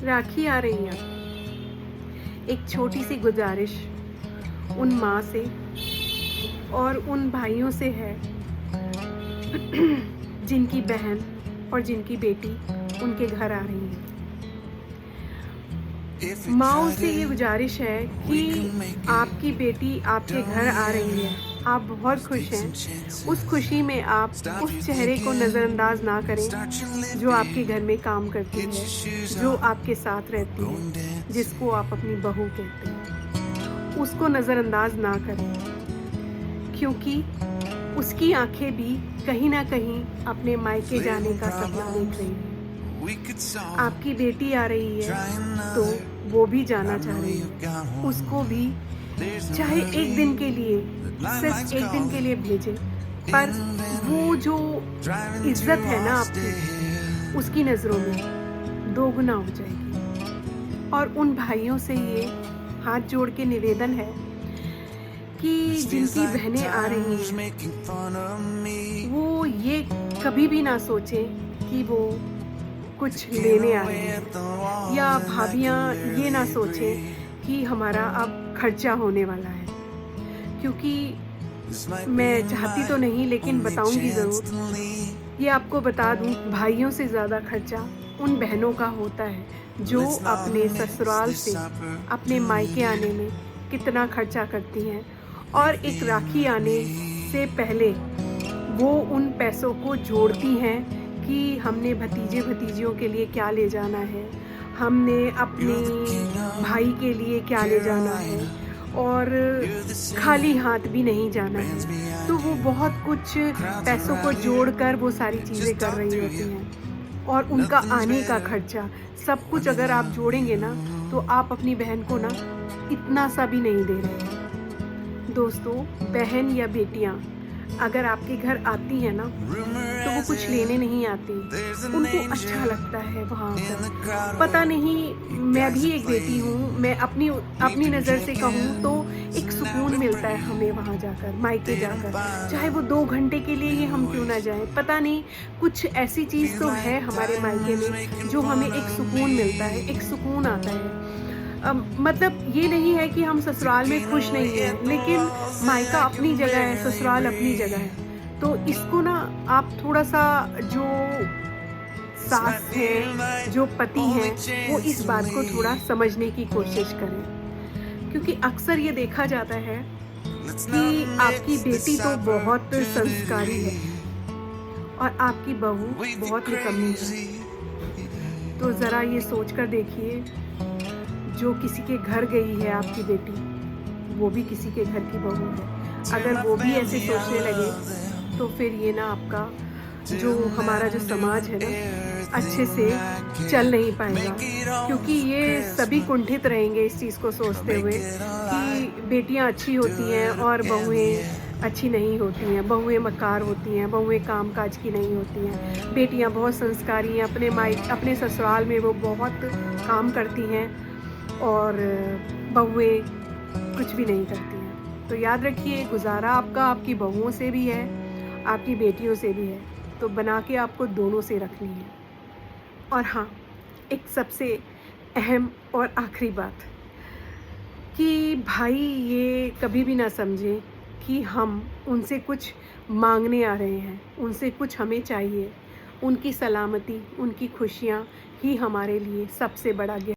राखी आ रही है। एक छोटी सी गुजारिश उन माँ से और उन भाइयों से है जिनकी बहन और जिनकी बेटी उनके घर आ रही है। माँओं से ये गुजारिश है कि आपकी बेटी आपके घर आ रही है, आप बहुत खुश हैं। उस खुशी में आप उस चेहरे को नज़रअंदाज ना करें जो आपके घर में काम करती है, जो आपके साथ रहती है, जिसको आप अपनी बहू कहते हैं। उसको नज़रअंदाज ना करें, क्योंकि उसकी आंखें भी कहीं ना कहीं अपने मायके जाने का सपना देख रही हैं। आपकी बेटी आ रही है तो वो भी जाना चाह रही है। उसको भी चाहे एक दिन के लिए, सिर्फ एक दिन के लिए भेजें, पर वो जो इज्जत है ना आपकी, उसकी नज़रों में दोगुना हो जाएगी। और उन भाइयों से ये हाथ जोड़ के निवेदन है कि जिनकी बहनें आ रही हैं वो ये कभी भी ना सोचें कि वो कुछ लेने आ रही हैं, या भाभियाँ ये ना सोचें कि हमारा अब खर्चा होने वाला है। क्योंकि मैं चाहती तो नहीं, लेकिन बताऊंगी ज़रूर। ये आपको बता दूं, भाइयों से ज़्यादा खर्चा उन बहनों का होता है जो अपने ससुराल से अपने मायके आने में कितना खर्चा करती हैं, और एक राखी आने से पहले वो उन पैसों को जोड़ती हैं कि हमने भतीजे भतीजियों के लिए क्या ले जाना है, हमने अपने भाई के लिए क्या ले जाना है, और खाली हाथ भी नहीं जाना है। तो वो बहुत कुछ पैसों को जोड़कर वो सारी चीज़ें कर रही होती हैं, और उनका आने का खर्चा सब कुछ अगर आप जोड़ेंगे ना, तो आप अपनी बहन को ना इतना सा भी नहीं दे रहे हैं। दोस्तों, बहन या बेटियां अगर आपके घर आती है ना, तो वो कुछ लेने नहीं आती, उनको अच्छा लगता है वहाँ पर। पता नहीं, मैं भी एक बेटी हूँ, मैं अपनी नज़र से कहूँ तो एक सुकून मिलता है हमें वहाँ जाकर, मायके जाकर, चाहे वो 2 घंटे के लिए ही हम क्यों ना जाएं। पता नहीं, कुछ ऐसी चीज़ तो है हमारे मायके में जो हमें एक सुकून मिलता है, एक सुकून आता है। मतलब ये नहीं है कि हम ससुराल में खुश नहीं हैं, लेकिन मायका अपनी जगह है, ससुराल अपनी जगह है। तो इसको ना आप थोड़ा-सा, जो सास हैं, जो पति हैं, वो इस बात को थोड़ा समझने की कोशिश करें। क्योंकि अक्सर ये देखा जाता है कि आपकी बेटी तो बहुत संस्कारी है और आपकी बहू बहुत निकम्मी है। तो ज़रा ये सोचकर देखिए, जो किसी के घर गई है आपकी बेटी, वो भी किसी के घर की बहू है। अगर वो भी ऐसे सोचने लगे तो फिर ये ना आपका जो हमारा जो समाज है ना, अच्छे से चल नहीं पाएगा। क्योंकि ये सभी कुंठित रहेंगे इस चीज़ को सोचते हुए कि बेटियां अच्छी होती हैं और बहुएं अच्छी नहीं होती हैं, बहुएं मक्कार होती हैं, बहुएं कामकाज की नहीं होती हैं। बेटियां बहुत संस्कारी हैं, अपने ससुराल में वो बहुत काम करती हैं, और बहुएं कुछ भी नहीं करती हैं। तो याद रखिए, गुजारा आपका आपकी बहुओं से भी है, आपकी बेटियों से भी है, तो बना के आपको दोनों से रखनी है। और हाँ, एक सबसे अहम और आखिरी बात, कि भाई ये कभी भी ना समझें कि हम उनसे कुछ मांगने आ रहे हैं, उनसे कुछ हमें चाहिए। उनकी सलामती, उनकी खुशियाँ ही हमारे लिए सबसे बड़ा